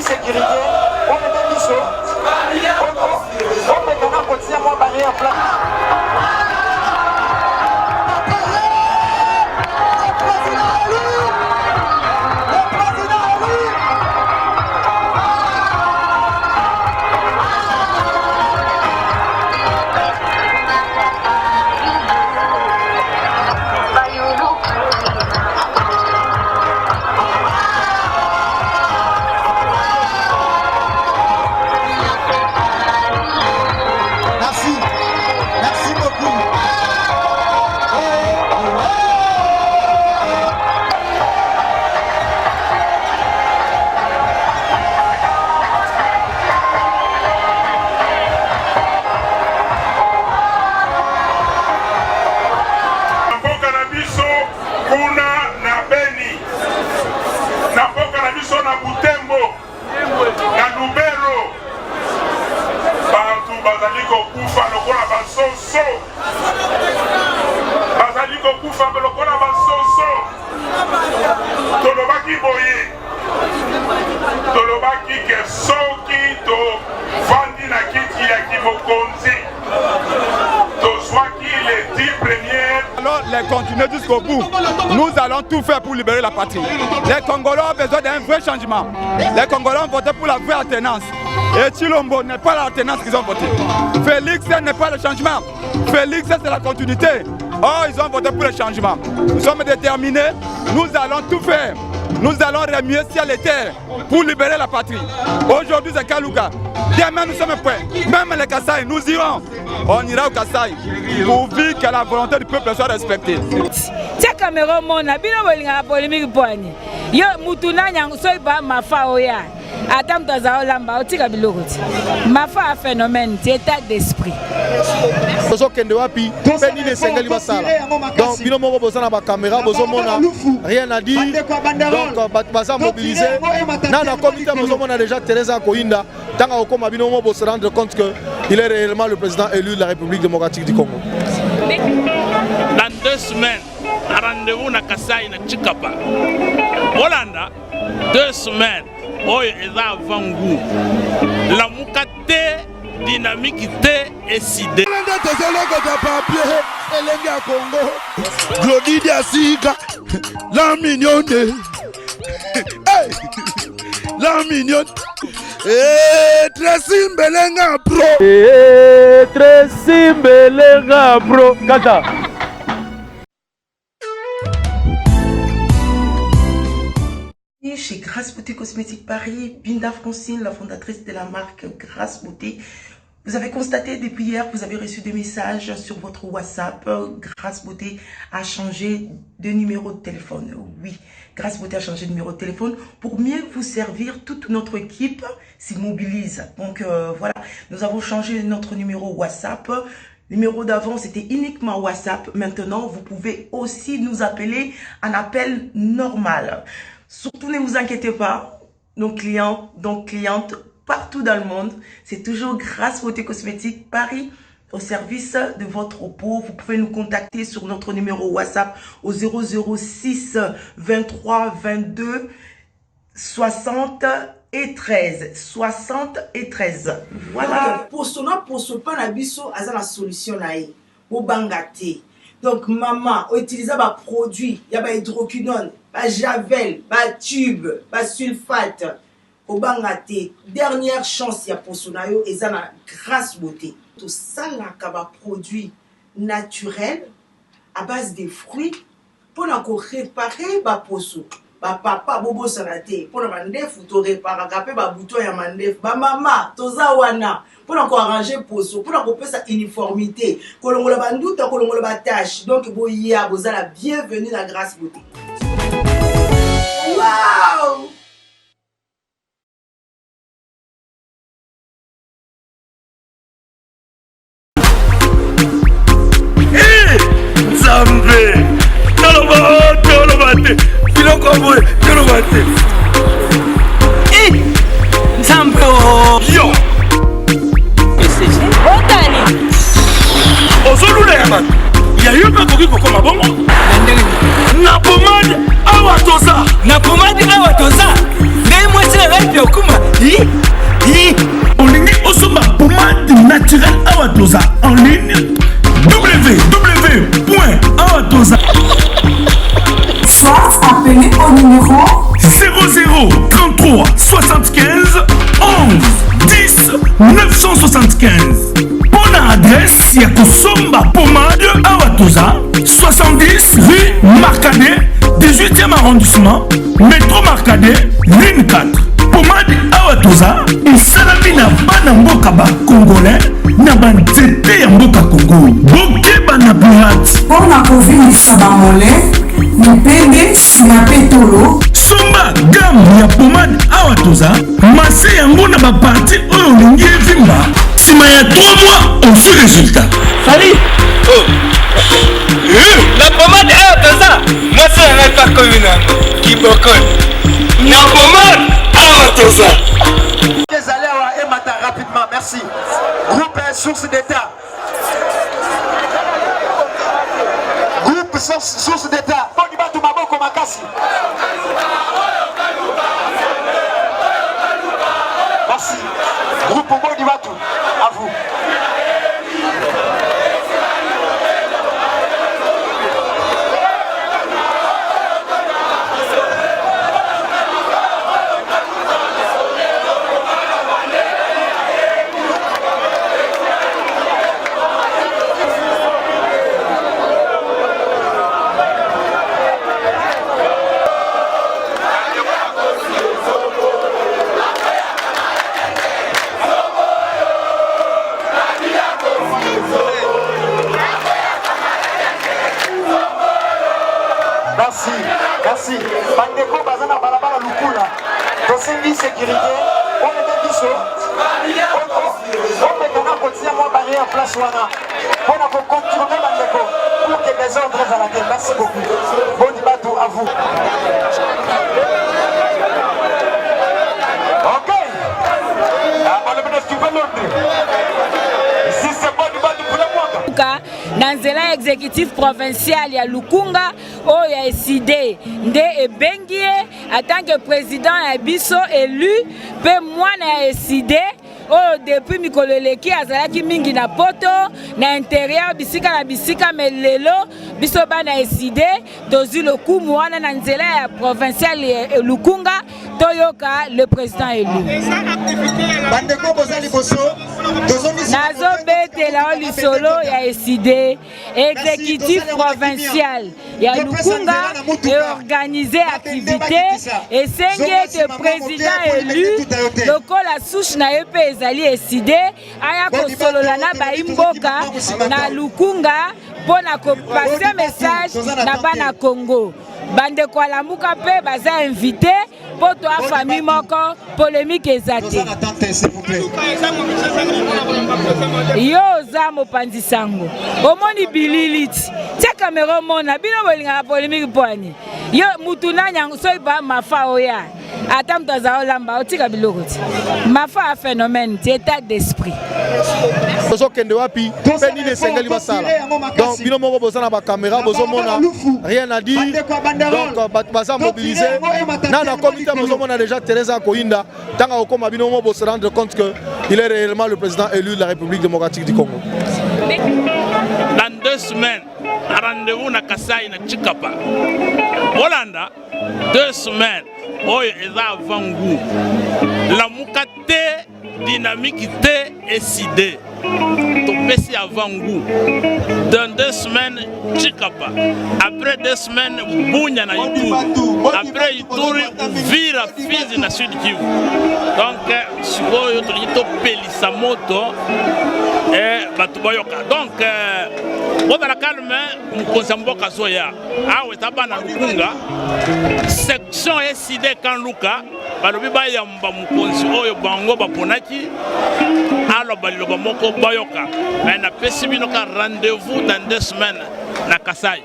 sécurité, on met des missions, on met dans la quotidien, moi, barrière plat. Alors les continuer jusqu'au bout. Nous allons tout faire pour libérer la patrie. Les Congolais ont besoin d'un vrai changement. Les Congolais ont voté pour la vraie alternance. Et Chilombo n'est pas l'alternance qu'ils ont voté. Félix n'est pas le changement. Félix c'est la continuité. Oh, ils ont voté pour le changement. Nous sommes déterminés. Nous allons tout faire. Nous allons remuer ciel et terre pour libérer la patrie. Aujourd'hui c'est Kalouka. Demain nous sommes prêts. Même les Kassai, nous irons. On ira au Kassai pour vivre que la volonté du peuple soit respectée. Tiens caméra mona bino bolinga polémique poani. Yo mutuna nyang soy ba mafa oya. Adam tazao lamba otika bilokoti. Mafa a phénomène, c'est état d'esprit. Donc bino moko bozana ba caméra bozomona rien à dire. Donc baza mobilisé. Nana comité bozomona déjà Teresa Koinda tanga okoma bino moko se rendre compte que il est réellement le président élu de la République démocratique du Congo. Dans 2 semaines, rendez-vous na Kasai na Chikapa. Holanda 2 semaines. Oyo eza avant goût. La mukate dynamique et sidé. Glody Diasika, la mignonne. La mignonne. Très simbelenga bro. Très simbelenga bro. Kata. Chez Grâce Beauté Cosmétique Paris, Binda Francine, la fondatrice de la marque Grâce Beauté. Vous avez constaté depuis hier, vous avez reçu des messages sur votre WhatsApp. Grâce Beauté a changé de numéro de téléphone. Oui, Grâce Beauté a changé de numéro de téléphone pour mieux vous servir. Toute notre équipe s'y mobilise. Donc voilà, nous avons changé notre numéro WhatsApp. Le numéro d'avant, c'était uniquement WhatsApp. Maintenant, vous pouvez aussi nous appeler en appel normal. Surtout, ne vous inquiétez pas, nos clients, donc clientes, partout dans le monde, c'est toujours Grâce Beauté Cosmétique Paris au service de votre peau. Vous pouvez nous contacter sur notre numéro WhatsApp au 006 23 22 60 et 13. 60 et 13. Voilà. Pour ce pas la biso, à la solution là, au bangate. Donc, maman, utiliser des produits, il y a des hydroquinone, des javel, des tubes, des sulfate. Au bangate, dernière chance, il y a pour son ayo, et ça, la Grâce Beauté. Tout ça, là, il y a des produits naturels, à base de fruits, pour réparer les poissons. Papa, bobo sanate, pour mandef, ou to réparer, capé, bouton ya mandef, maman, toza wana. Pour arranger poso, pour qu'on sa uniformité, que l'on la bandoute, que l'on la tâche. Donc, vous la bienvenue à Grâce Beauté. Wow! Hey! Zambé! Tolobate! Filokoboy! Tolobate! Hey! Zambé! Yo! Il y a eu un peu de comme bon. Na pomade awatoza. Na pomade awatoza. Dès moi c'est bien comment olingi osomba pomade naturelle awatoza en ligne www.awatoza. Soit appelé au numéro 00 33 75 11 10 975. Bonne adresse ya kosomba pomade awatoza 70 rue Marcadet 18e arrondissement métro Marcadet ligne 4. Pomade awatoza esalami na bana mboka ba congolais na banzete ya mboka Congo bokeba na pirate mpona kovilisa bamole mipende na petolo somba gamme ya pomade awatoza mase yango na baparti oyo olingi evimba nsima ya 3 mois ofi résultat. Salut. La pomade awatoza mase yango etakomi nango kibokoni na pomade awatoza. Allez à Emata rapidement, merci. Groupe Source d'État. Groupe Source d'État. Bonibatu Maboko Makasi. Merci. Groupe Bonibatu, à vous. Merci. Bandeko Bazana Balabala Lukula. Dosengi sécurité. On est des bisous. On met un apotien moi barrière place wana. On a pour contourner Bandeko pour que les ordres à la terre. Merci beaucoup. Bon bateau à vous. Ok. Le ministre tu veux l'ordre. Si c'est pas du bateau pour la moi. Dans nzela exécutif provincial ya Lukunga oyo ya SID nde ebengi en tant que président ya biso élu pe mwana ya SID oyo depuis mikolo eleki azalaki mingi na poto na intérieur bisika mais lelo biso bana ya SID tozwi lokumu wana na nzela ya provincial ya Lukunga toyoka le président élu. Bandeko bozali boso nazobetela o lisolo ya SID exécutif provincial ya Lukunga et organiser activité et sengi que président élu lokola souche na ye pe ezali SID aya kosolola na baimboka na Lukunga pona ko passer message na bana Congo bandeko alamuka pe baza invité poto a famille moko polémique ezate yo za mopanzi sango omoni bililiti tia kamera mona bino bolinga polémique poani yo mutuna nyango soy ba mafa oya ata mtaza olamba otika biloko ti mafa a phénomène c'est état d'esprit bozo kende wapi pe nini esengeli basala donc bino moko bozana ba caméra bozo mona rien à dire donc baza mobilisé na comité bozo mona déjà Teresa Koinda tanga okoma bino moko se rendre compte que il est réellement le président élu de la République démocratique du Congo. Dans 2 semaines, rendez-vous na Kasai na Chikapa. Holanda 2 semaines. Oyo eza vangu. La mukate dynamique te SID. Topesi avant goût. Dans 2 semaines, Chikapa. Après 2 semaines, Bunya na Ituri. Après Ituri, Vira, Fizi na Sud Kivu. Donc, sikoyo tolito pelisa moto et batubayoka. Donc, on a la calme, Mkonsamboka Zoya. Ah oui, tabana Lukunga. Section SID Kanluka. Balobi bayamba mukonzi oyo bango baponaki. Alors baloba moko bayoka. Mais na pesi bino ka rendez-vous dans 2 semaines na Kasai.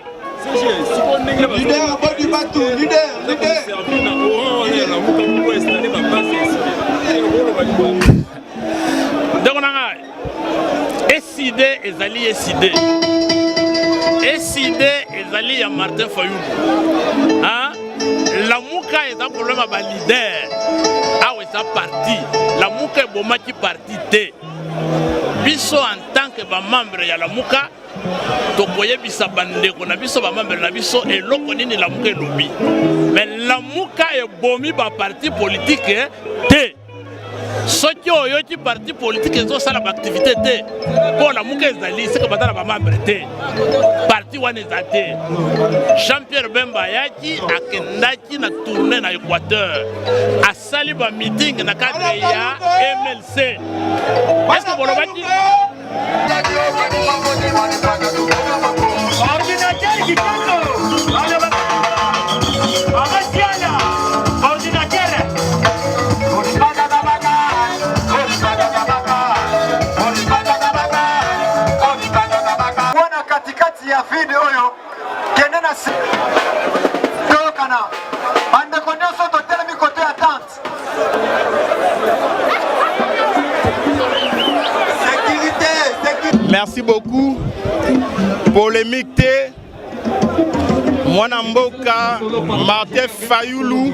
Leader, bon du bateau, leader. Donc SID ezali SID. SID ezali ya Martin Fayulu. Hein? La Lamuka est un problème à leader. Ah oui, ça parti. Lamuka est bon qui parti té. Biso en tant que membre ya Lamuka, tokoye bisa bande ko na biso ba membre na biso et loko nini Lamuka lobby. Mais Lamuka est bomi ba parti politique té. Ce qui est un parti politique, ils ont ça l'activité. Pour la Mouka Zali, c'est que maintenant la membre était. Parti Wane Zate. Jean-Pierre Bemba Yaki a Kendaki na tourné na Équateur. A Saliba meeting na cadre ya MLC. Est-ce que vous l'avez dit? ya video yo kende na tokana bande konyo soto telemi kote ya tante sécurité. Merci beaucoup. Polémique té Mwana Mboka Martin Fayulu,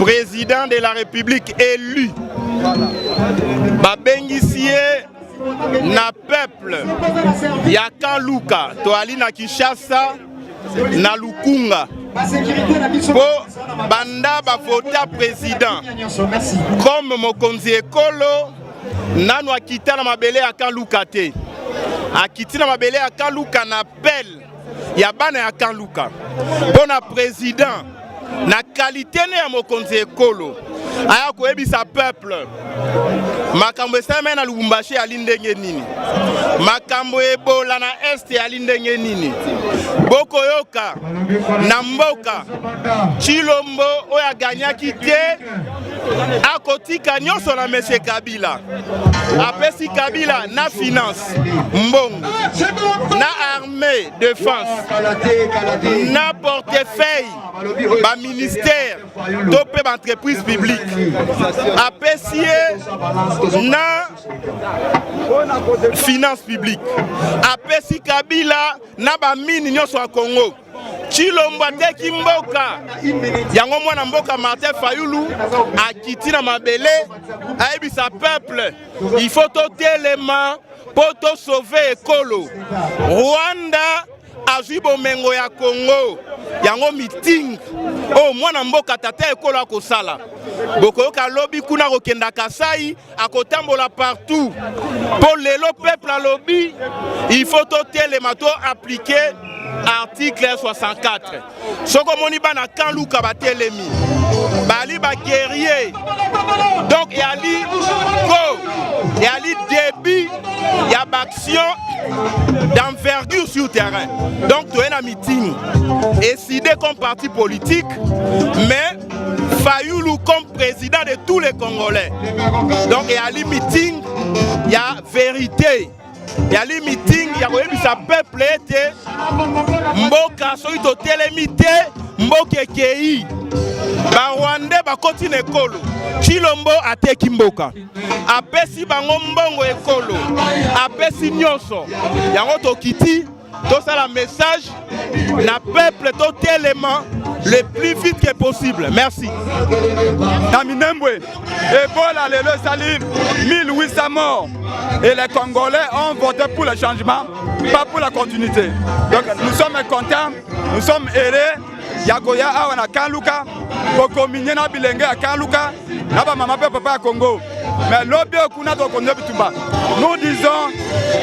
président de la République élu. Babengisie na peuple ya Kanluka toali na Kinshasa na Lukunga po banda ba vota président comme mokonzi ekolo nanu akita na mabele ya Kanluka te akiti na mabele ya Kanluka na appel ya bana ya Kanluka pona président na qualité ne ya mokonzi ekolo aya koyebisa peuple makambo esame na Lubumbashi ali ndenge nini makambo ebola na este ali ndenge nini boko yoka na mboka Chilombo oya ganyaki te akotika nyonso na Monsieur Kabila apesi Kabila na finance mbongo na armée défense na portefeuille ba ministère to pe ba entreprise publique apesi na finance publique apesi Kabila na ba mine nyonso ya Congo Chilombo ateki mboka yango mwana mboka Martin Fayulu akiti na mabele ayebisa peuple il faut totelema po to sauver ekolo Rwanda azwi bomengo ya Congo yango meeting o mwana mboka tata ekolo akosala bokoyoka lobi kuna kokenda Kasai akotambola partout po lelo peuple a lobi il faut totelema to appliquer article 64 soko moni bana Kanluka batelemi bali ba guerrier donc yali ko yali début ya action d'envergure sur terrain donc tu es un meeting décidé comme parti politique mais Fayulu comme président de tous les Congolais donc yali meeting ya vérité yali meeting ya koyebisa peuple ete mboka soki totelemi te mboka ekei Barwandais bakoti na ekolo Chilombo ateki mboka apesi bango mbongo ekolo apesi nyonso yango tokiti tosala message na peuple totelema le plus vite que possible. Merci. Naminembwe, Ebola lelo sali 1800 morts et les Congolais ont voté pour le changement, pas pour la continuité. Donc nous sommes contents, nous sommes heureux. Yakoya awana Kanluka, Bokomine na bilenge ya Kanluka, naba mama pe papa ya Congo. Mais l'objet kuna to konde bitumba. Nous disons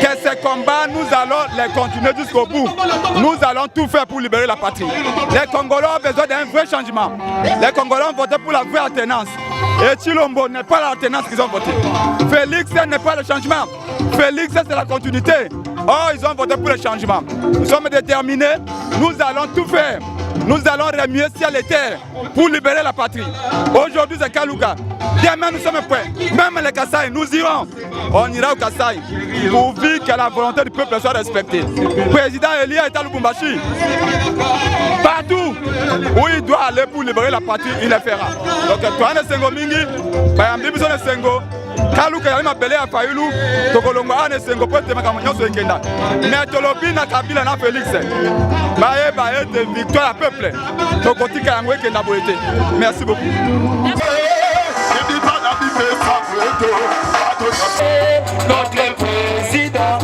que ces combats, nous allons les continuer jusqu'au bout. Nous allons tout faire pour libérer la patrie. Les Congolais ont besoin d'un vrai changement. Les Congolais ont voté pour la vraie alternance. Et Chilombo n'est pas l'alternance qu'ils ont voté. Félix n'est pas le changement. Félix c'est la continuité. Oh, ils ont voté pour le changement. Nous sommes déterminés. Nous allons tout faire. Nous allons remuer ciel et terre pour libérer la patrie. Aujourd'hui c'est Kanluka. Demain nous sommes prêts. Même les Kasaï, nous irons. On ira au Kasaï pourvu que la volonté du peuple soit respectée. Le président Elia est à Lubumbashi. Partout où il doit aller pour libérer la patrie, il le fera. Donc toi, Sengo Mingi, Bayambi Biso Sengo, Kaluka yali mabele ya Fayulu tokolongo ane sengo pote makambo nyonso ekenda mais tolobi na Kabila na Félix bayeba ete victoire ya peuple tokotika yango ekenda boye te. Merci beaucoup. Notre président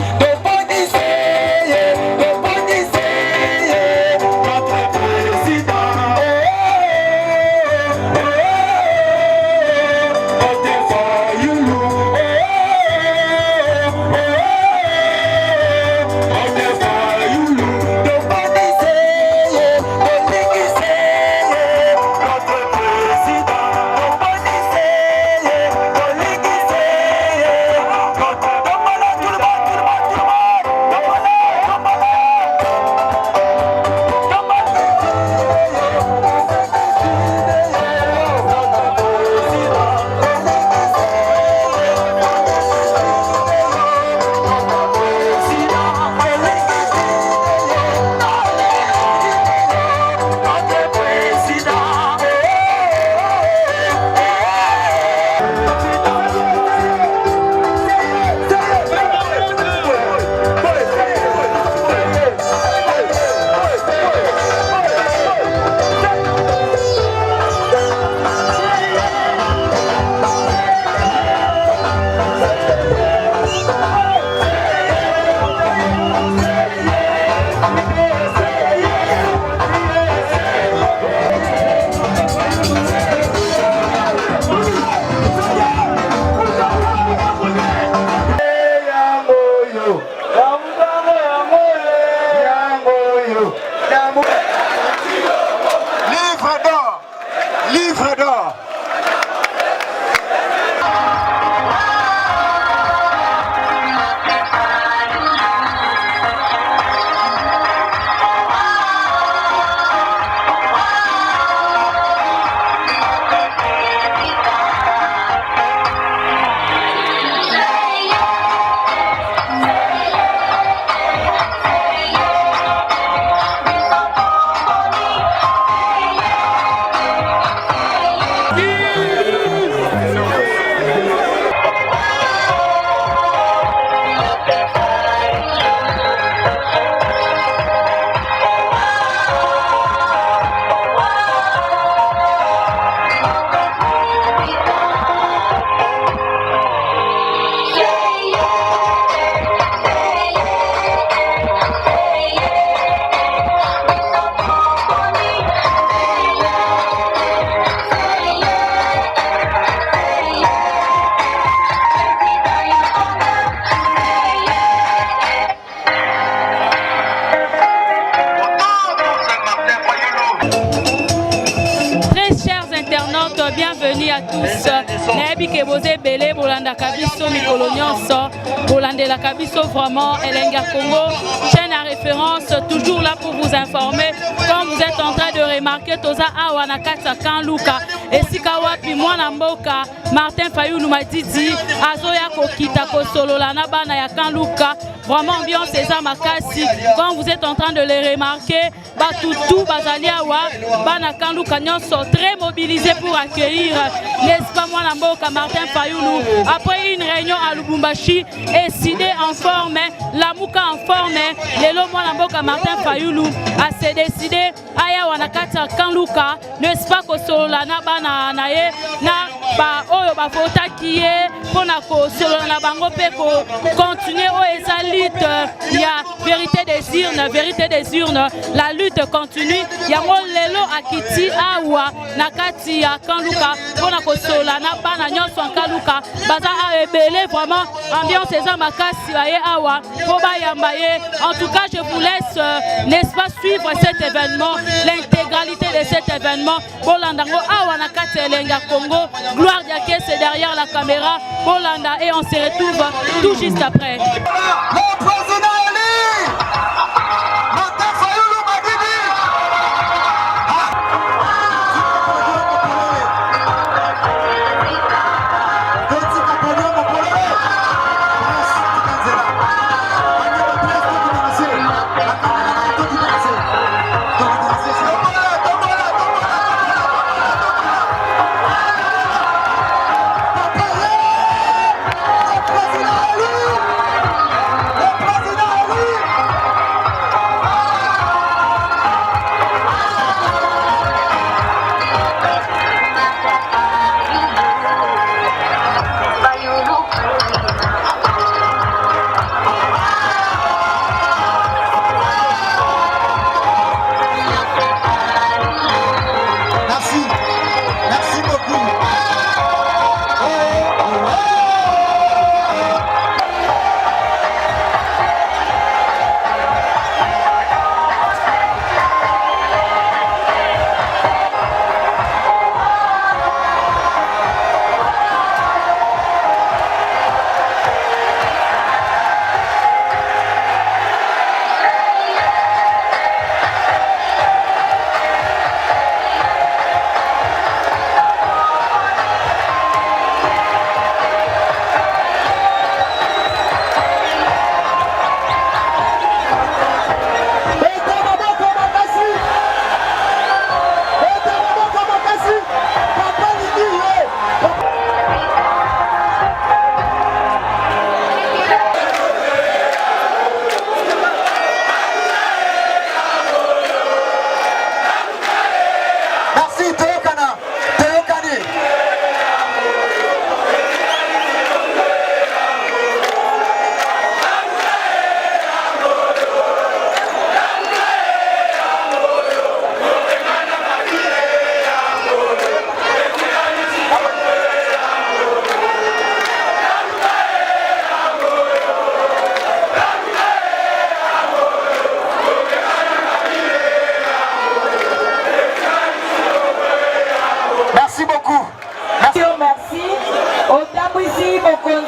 Livre d'or. Bienvenue à tous. Nebi Keboze Bele, Bolanda Kabiso, Mikolo Nyonso, Bolandela Kabiso, vraiment, Elenga Congo, chaîne à référence, toujours là pour vous informer. Comme vous êtes en train de remarquer, Toza Awanakata Kanluka, et Sikawapi Mwanamboka, Martin Fayulu Matiti, Azoya Kokita Kosolo, Lanabana ya Kanluka, vraiment ambiance et Makasi. Comme vous êtes en train de les remarquer, Batoutou, Bazaliawa, Bana Kanluka Nyonso, très mobilisés pour accueillir, n'est-ce pas, Mwanamboka, Martin Fayulu. Après une réunion à Lubumbashi, décidé en forme, Lamuka en forme, Lelo Mwanamboka, Martin Fayulu, a se décidé, Aya Wanakata Kanluka, n'est-ce pas, Kosolo, Nabana Naye, na ba oyo ba fota kiye pona ko solo na bango pe ko continuer o esa lutte ya vérité des urnes la lutte continue ya mo lelo akiti awa na kati ya Kanluka pona ko solo na bana nyonso Kanluka baza a ebele vraiment ambiance eza makasi ba ye awa po ba yamba ye. En tout cas, je vous laisse n'est-ce pas suivre cet événement, l'intégralité de cet événement. Bolandango awa na kati ya Elenga Congo. Gloire Diaké, c'est derrière la caméra. Bolanda et on se retrouve tout juste après. Le président élu, Martin Fayulu Madidi.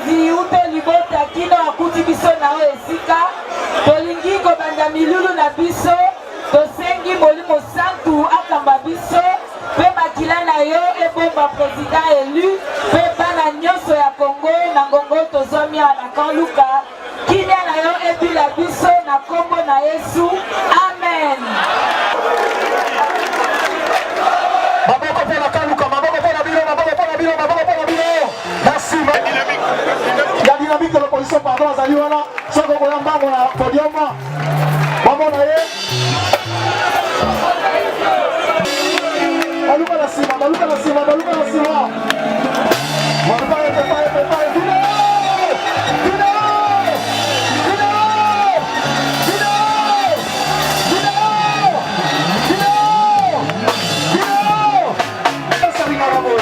mokonzi ute libota kino akuti biso na o esika tolingi kobanda milulu na biso tosengi molimo santu akamba biso pe makila na yo ebomba président élu pe bana nyonso ya Congo na ngongo tozomi na kanluka kilia na yo ebila biso na kombo na Yesu amen. Maboko pona kanluka, maboko pona bino, maboko pona bino, maboko pona bino. Merci. La dynamique de l'opposition pardon azali wana soko koya mbango na podium. Maman na ye. Baluka na sima, baluka na sima, baluka na sima. Prepare, vino! Vino! Vino! Vino! Vino! Vino! Vino! Essa vinga na mão.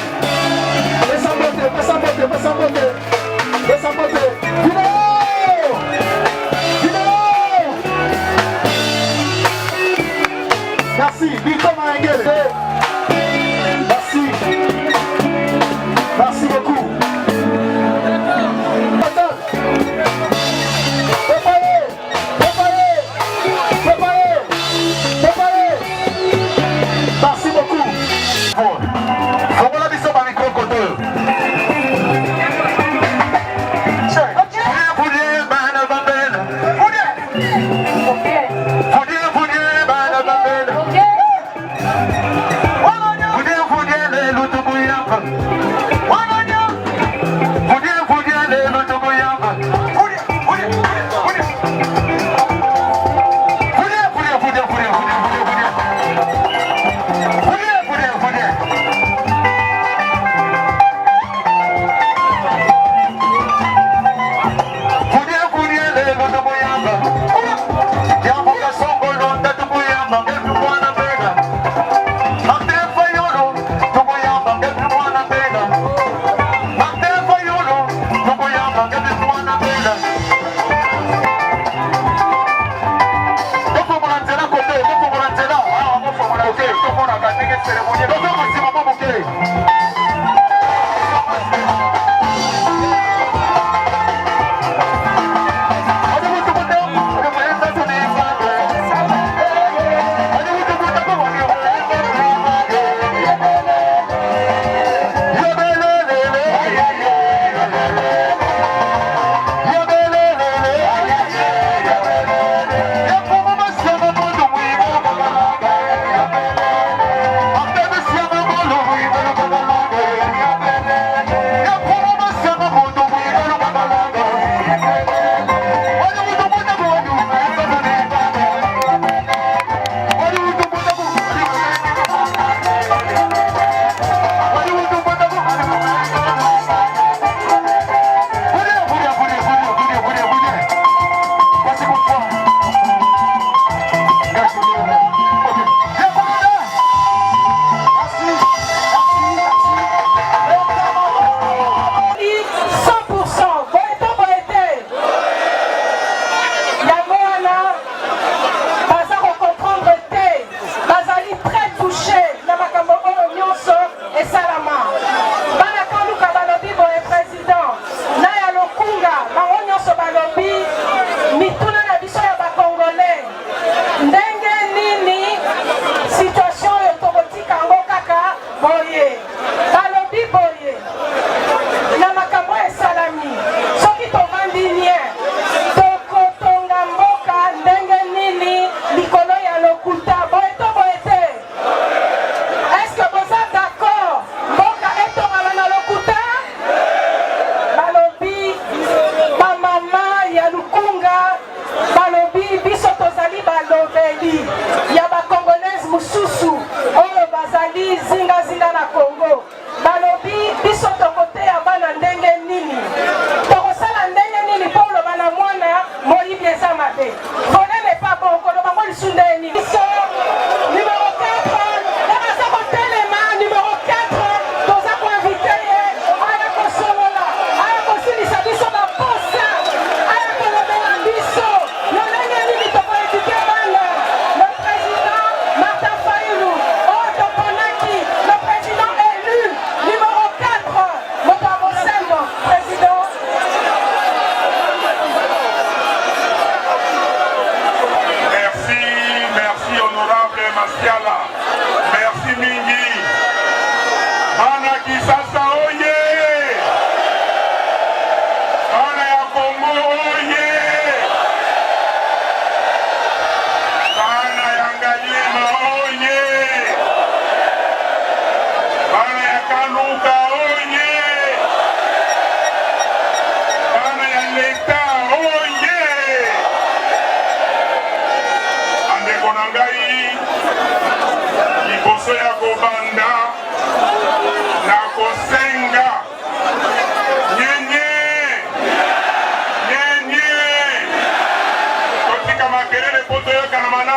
Essa bote. Vino! Vino! Merci, Victor Maengele. Merci beaucoup. Préparez. Merci beaucoup. On va la mise sur micro côté.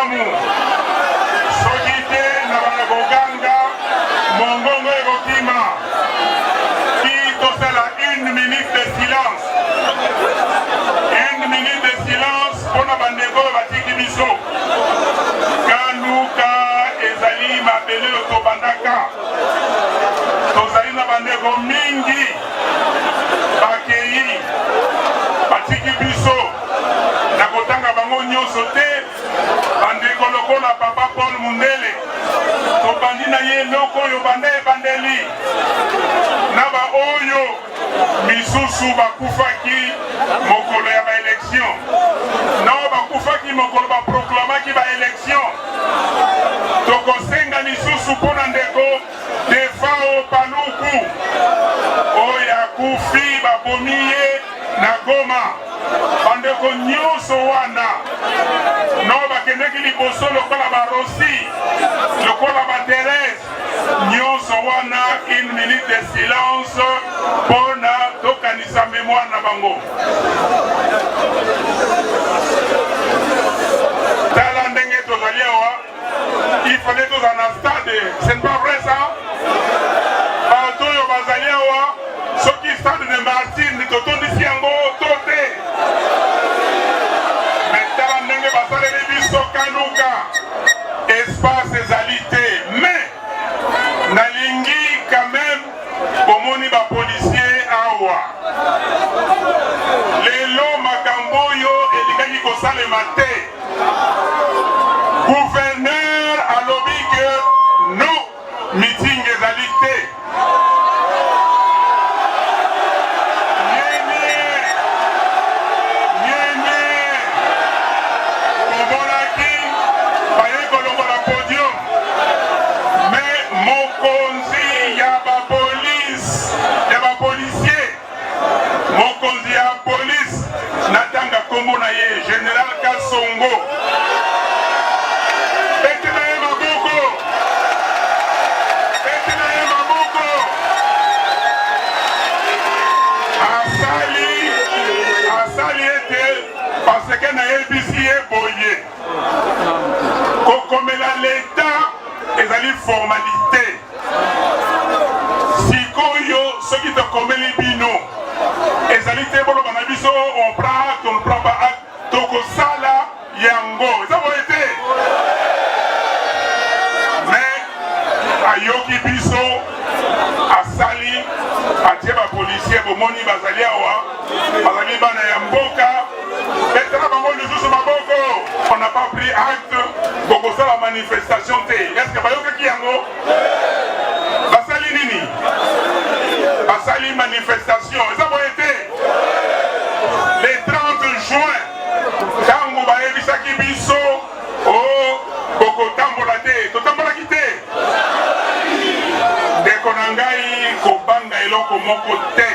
malamu soki te na bakoganga mongongo ekokima ki tosala 1 minute de silence 1 minute de silence mpona bandeko batiki biso kanuka ezali mabele oyo tobandaka tozali na bandeko mingi bakei batiki biso na kotanga bango nyonso te bandeko lokola papa Paul Mundele tobandi na ye eloko oyo banda ebandeli na baoyo misusu bakufaki mokolo ya baelektio nao bakufaki mokolo baproklamaki baelektio tokosenga lisusu mpona ndeko Defao Paluku oyo akufi babomi ye na Goma bandeko nyonso wana nao bakendeki liboso lokola barosi lokola baterese nyonso wana 1 minute de silence mpona tokanisa mémoire na bango tala ndenge tozali awa il fallait tozala na stade c'est pas vrai ça bato oyo bazali awa soki stade de Martine totondisi yango to te mais tala ndenge basaleli biso kanuka espace ezali te mais nalingi quand même bomoni bapolisier awa lelo makambo oyo elingaki kosalema te gouverneur alobi ke no meeting ezali te komonaki baye kolongola podium mais mokonzi ya bapolisier mokonzi ya police natanga kombo na ye général Kasongo asali ete parce que na yebisi ye boye kokomela leta ezali formalité sikoyo soki tokomeli bino ezali te boloba na biso on prend acte on prend pas acte tokosala yango eza boye te mais ayoki biso asali atie bapolisier bomoni bazali awa bazali bana ya mboka petela bango lisusu maboko on n'a pas pris acte bokosala manifestation te eske bayokaki yango basali nini basali manifestation eza boye te le 30 juin ntango bayebisaki biso o bokotambola te totambolaki te ndeko na ngai kobanga eloko moko te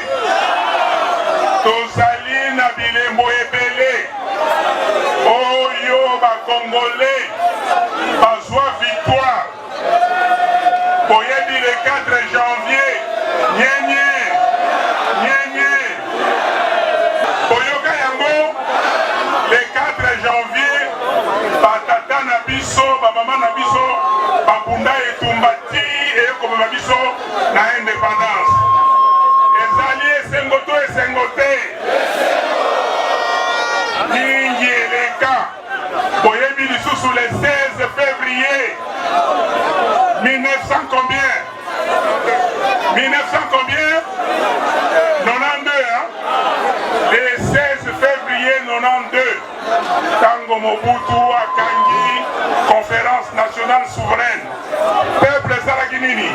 tozali na bilembo ebele oyo bakongolais bazwa victoire boyebi le 4 janvier nyenye boyoka yango le 4 janvier batata na biso bamama na biso babunda etumba ti eyekomema biso na indépendance ezali esengo to esengo te mingi eleka boyebi lisusu le 16 février 1900 combien 1900 combien 92 hein? Le 16 février 92 tango Mobutu akangi conférence nationale souveraine peuple ezalaki nini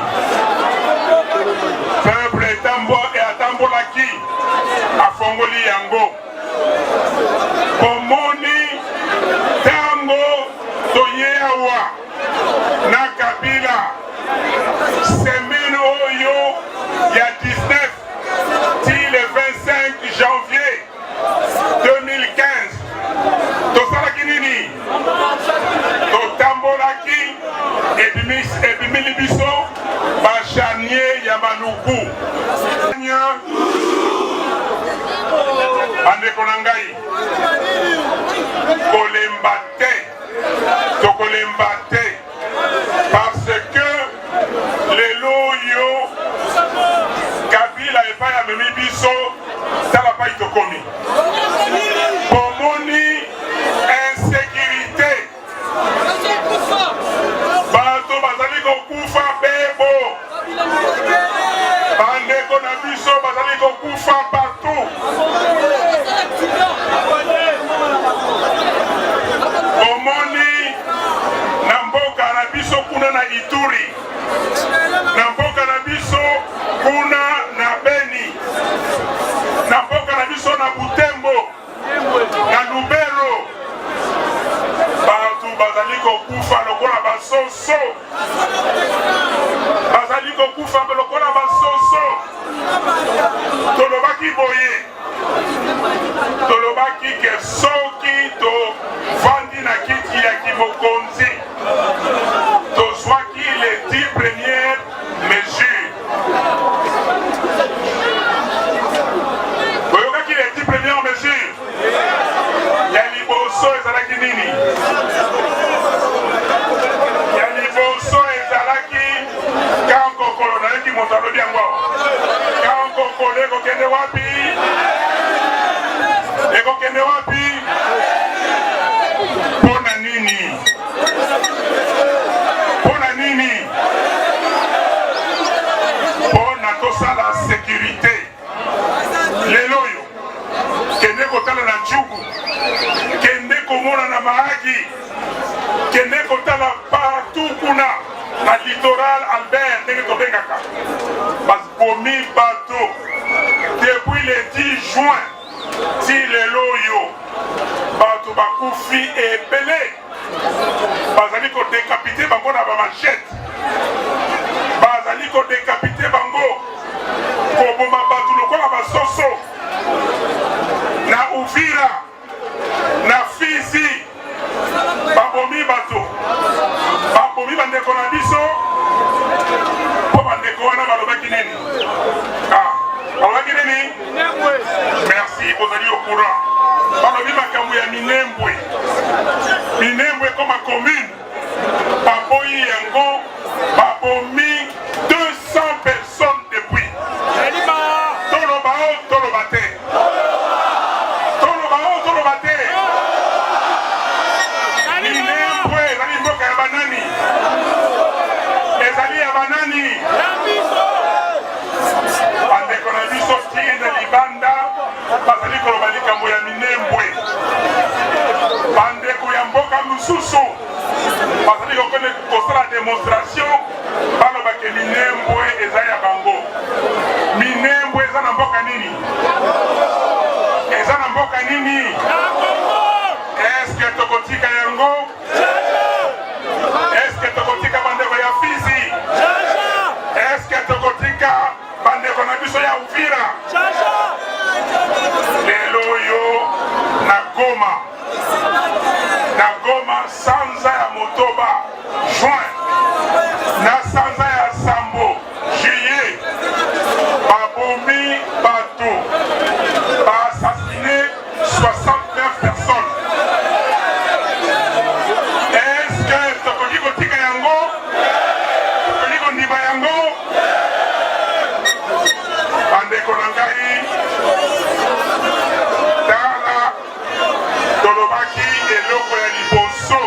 peuple atambolaki afongoli yango komoni tango toye awa na Kabila semaine oyo ya 19 ti le 25 janvier 2015 tosalaki nini totambolaki ebimili biso bachanier ya Maluku bandeko na ngai kolemba te tokolemba te parce que lelo yo Kabila epai amemi biso tala pai tokomi pomoni insécurité bato bazali kokufa bebo bandeko na biso bazali kokufa partout omoni na mboka na biso kuna na Ituri na mboka na biso kuna na Beni na mboka na biso na Butembo na Lubero bato bazali kokufa lokola basoso bazali kokufa lokola basoso tolobaki boye tolobaki ke soki tovandi na kiti ya kimokonzi tozwaki les 10 premières mesures boyokaki les 10 premières mesures ya liboso ezalaki nini ya liboso ezalaki kankokolo nayeki moto alobi yango kankokolo ekokende wapi ekokende wapi mpona nini mpona nini mpona tosala sécurité lelo oyo kende kotala na njugu kende komona na Mahagi kende kotala partout kuna na littoral Albert ndenge tobengaka babomi bato depuis le 10 juin ti lelo oyo bato bakufi ebele bazali kodécapite bango na bamachete bazali kodécapite bango koboma bato lokola basoso na Uvira na Fizi babomi bato babomi bandeko na biso po bandeko wana balobaki nini balobaki nini merci bozali au courant balobi makambo ya Minembwe Minembwe comme commune baboyi yango babomi 200 personnes depuis toloba o toloba te toloba o toloba te Minembwe ezali mboka ya banani ezali ya banani bandeko na biso tienda libanda bazali koloba likambo ya Minembwe bandeko ya mboka mosusu bazali kosala démonstration balobake Minembwe eza ya bango Minembwe eza na mboka nini eza na mboka nini eske tokotika yango eske tokotika bandeko ya Fizi eske tokotika bandeko na biso ya Uvira lelo oyo na Goma sanza ya Motoba juin na sanza ya Sambo juillet babomi bato baassassiné 69 personnes eske tokoki kotika yango tokoki kondima yango bandeko na ngai tala tolobaki eloko ya liboso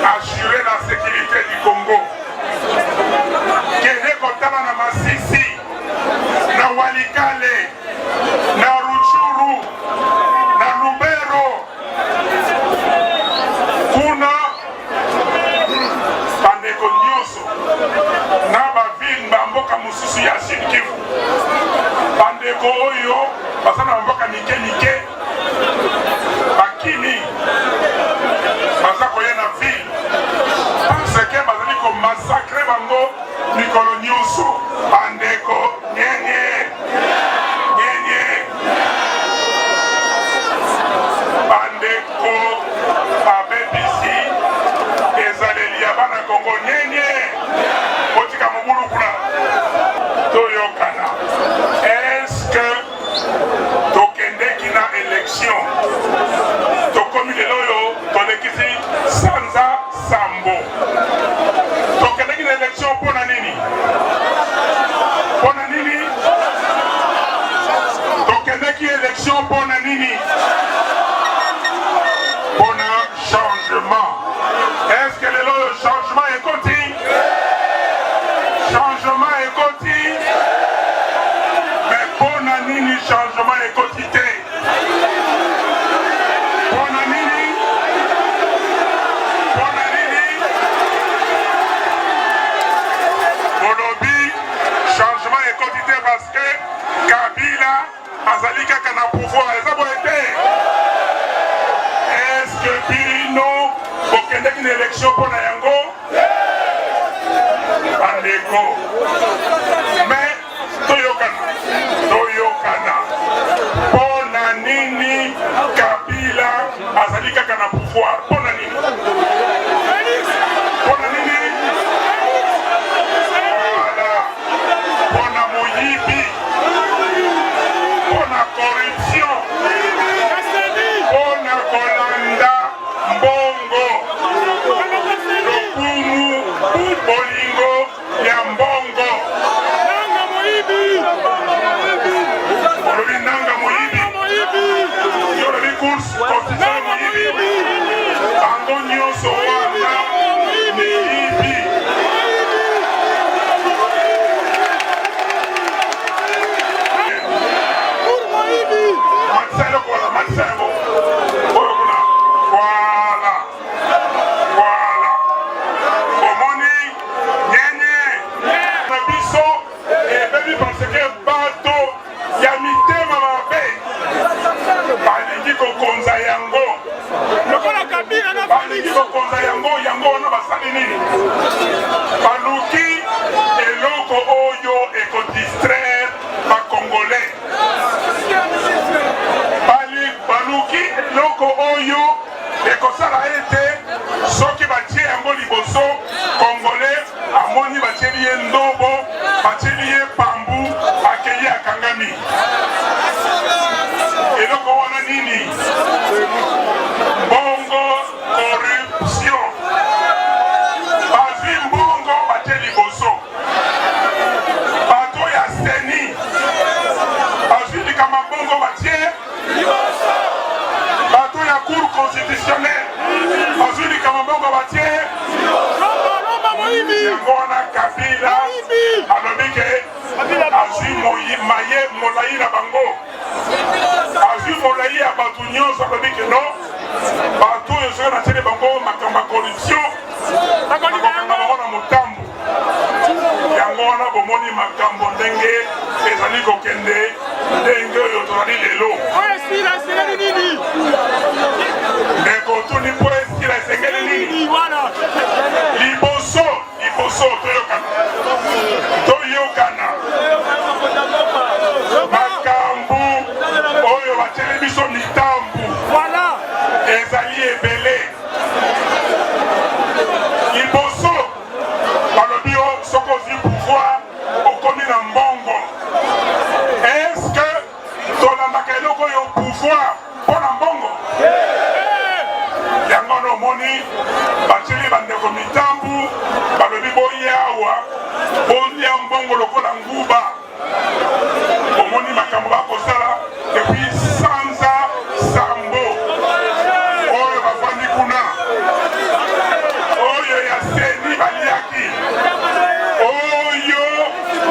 assurer Pona nini? Pona changement. Est-ce que le changement est continu? Changement est continu. Mais pona nini changement est quotidien? Pona nini? Pona nini? Bolobi changement est quotidien parce que Kabila azali kaka na pouvoir eza boye te. Est-ce que bino bokendeki na élection mpona yango? Bandeko. Mais toyokana mpona nini Kabila azali kaka na pouvoir? Mpona nini? Mpona nini? Voilà. Mpona moyibi, mpona corruption, mpona kolanda mbongo, lokumu bolingo ya mbongo. Olobi nanga moyibi, yo lobi course constitution moyibi, bango nyonso wana miyibi. Matisa eloko wana, matisa yango oyo kuna, voilà, voilà. Omoni nyenye na biso ebebi parce que bato ya mitema mabe balingi kokonza yango, balingi kokonza yango, yango wana basali nini? Baluki eloko oyo ekodistraire bakongolais, baluki eloko oyo ekosala ete soki batie yango liboso congolais amoni batieli ye ndobo, batieli ye pambu, akei akangami. Eloko wana nini? Mbongo, corruption. Bazwi mbongo batie liboso. Bato ya seni bazwi likama mbongo batie liboso. Bato ya cour constitutionnelle bazwi likama mbongo batie liboso. Yango wana Kabila alobi ke azwi maye molai na bango, azwi molai ya bato nyonso, alobi ke no bato oyo soki natieli bango makambo ya corruption bakokanga bango na motambo. Yango wana bomoni makambo ndenge ezali kokende ndenge oyo tozali lelo. Ndeko otuni mpo esila esengeli nini? Liboso toyokana makambo oyo batieli biso mitambu ezali ebele. Liboso balobi o soki ozwi pouvoir okomi na mbongo. Est-ce que tolandaka eloko oyo pouvoir mpona mbongo? Yango wana omoni batieli bandeko mitambu balobi boyawa bolia mbongo lokola nguba. Omoni makambo bakosala depuis sanza sambo oyo bafandi kuna, oyo ya seni baliaki, oyo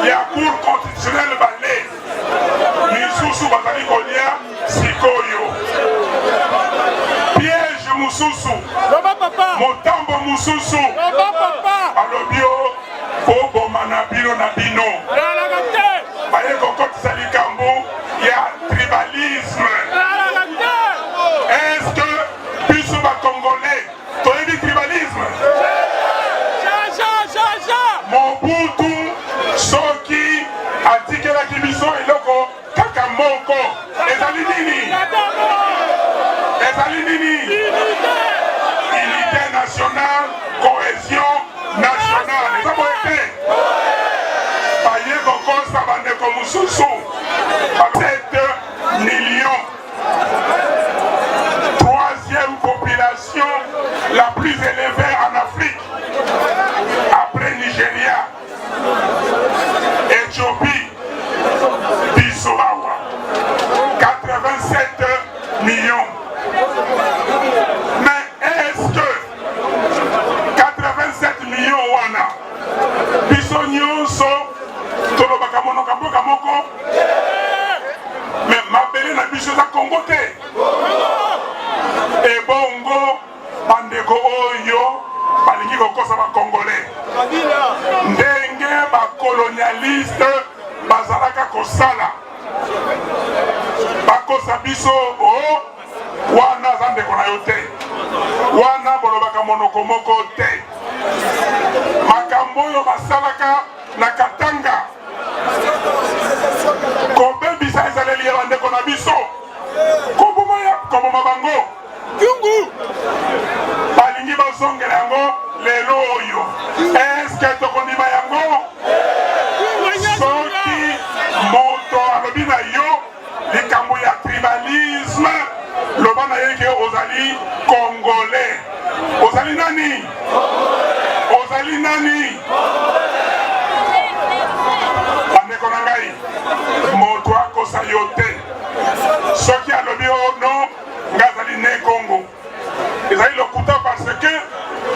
ya cour constitutionnelle bale, misusu bazali kolia sikoyo. Piège mususu, motambo mususu alobi o koboma na bino na bino, baye kokotisa likambo ya tribalisme. Est-ce que biso bakongolais toyebi tribalisme? Mobutu soki atikelaki biso eloko kaka moko ezali nini? Ezali nini? Unité nationale, cohésion nationale. Eza boye te baye kokosa bandeko mosusu 7 millions. Troisième population la plus élevée en Afrique après Nigeria, Éthiopie, biso awa 87 biso o wana za ndeko na yo te wana bolobaka monoko moko te makambo oyo basalaka na Katanga kobebisa ezaleli ya bandeko na biso koboma bango kungu balingi bazongela yango lelo oyo eske tokondima yango soki moto alobi na yo likambo ya tribalisme loba na ye ke ozali congolais ozali nani ozali nani bandeko na ngai moto akosa yo te soki alobi ono nga azali ne Congo ezali lokuta parce que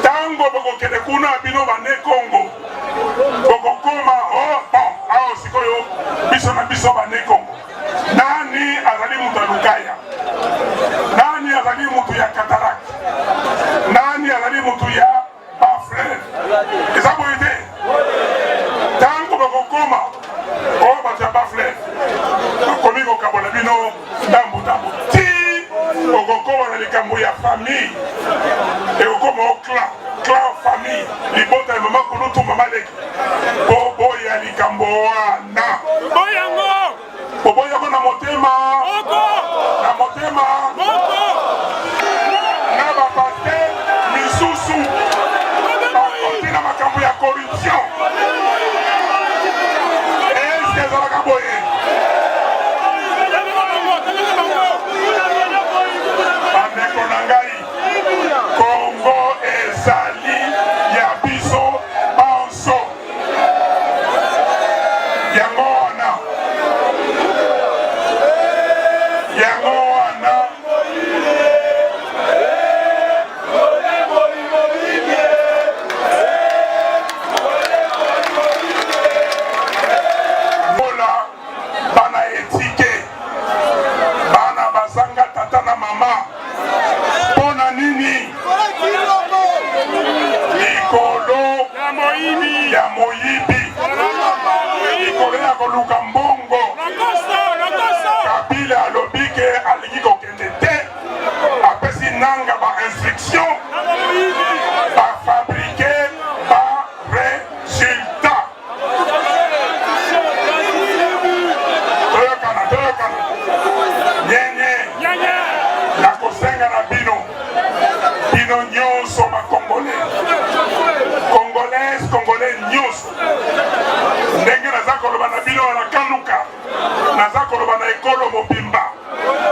tango bokokende kuna bino bane Congo bokokoma bon awa sikoyo biso na biso bane Congo nani azali mutu ya Lukaya nani azali mutu ya Katarak nani azali mutu ya Bafrere eza boye te tango bokokoma bato ya Bafrere bakomi kokabola bino dambu ti okokoma na likambo ya famille ekokoma o clan famille libota ya mama kulutu mama leki boboya likambo wana boboyango na motema na bapaster misusu bakoti na makambo ya corruption eske ezalaka boye bandeko na ngai Congo ezali ya biso banso yango wana bana etike bana bazanga tata na mama pona nini likolo ya moyibi likolo ya koluka mbongo Kabila alobi ke alingi kokende te apesi nanga ba instruction ba fabriquer ba résultat toyokana nyenye nakosenga na bino nyonso bakongolais nyonso ndenge naza koloba na bino na kaluka naza koloba na ekolo mobimba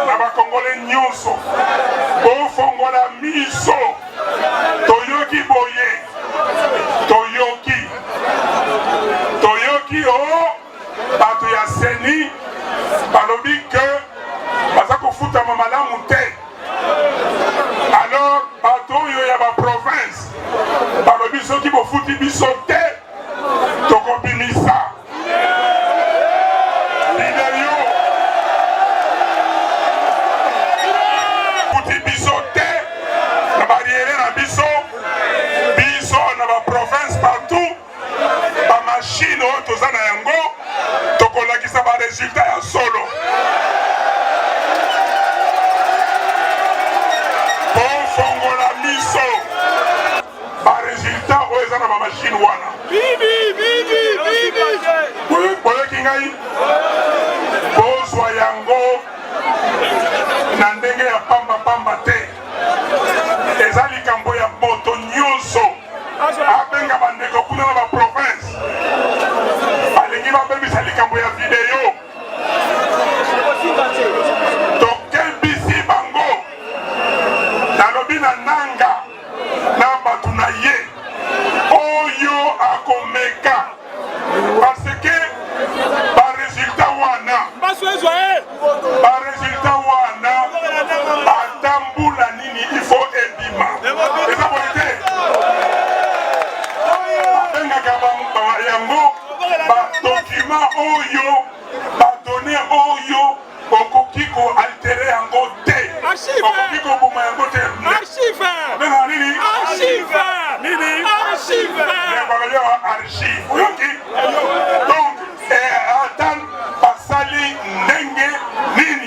na bakongolais nyonso bofongola miso toyoki boye toyoki o bato ya seni balobi ke baza kofutama malamu te alors bato oyo ya baprovince balobi soki bofuti biso te tokobimisa bideyo futi biso te na bariere na biso na baprovince partout bamashine oyo toza na yango tokolakisa baresultat ya solo bofongola miso baresultat oyo eza na bamashine wana boyoki ngai bozwa yango na ndenge ya pamba te eza likambo ya moto nyonso abenga bandeko kuna na baprovince balingi babebisa likambo ya video tokebisi bango nalobi na nanga na bato na ye oyo akomeka parce que baresultat wana batambula nini ifo ebima eza boye te babengaka yango badokima oyo badone oyo okoki koaltere yango te okoki koboma yango te benga nini archive oyoki donc atan basali ndenge nini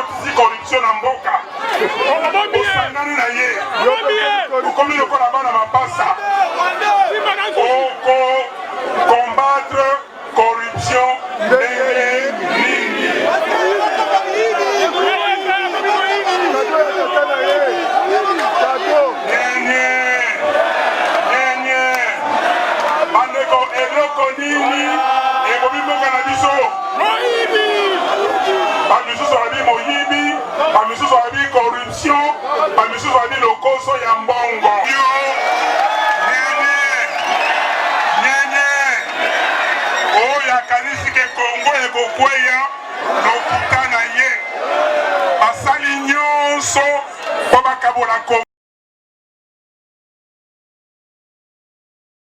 akotisi corruption na mboka osangani na ye okomi lokola bana mapasa oko combattre corruption ndenge nini bandeko eloko nini ekomi mboka na biso bamisusu babi moyibi bamisusu babi corruption bamisusu babi lokoso ya mbongo nyenye oyo akanisi ke kongo ekokweya lokuta na ye basali nyonso mpo bakabola kongo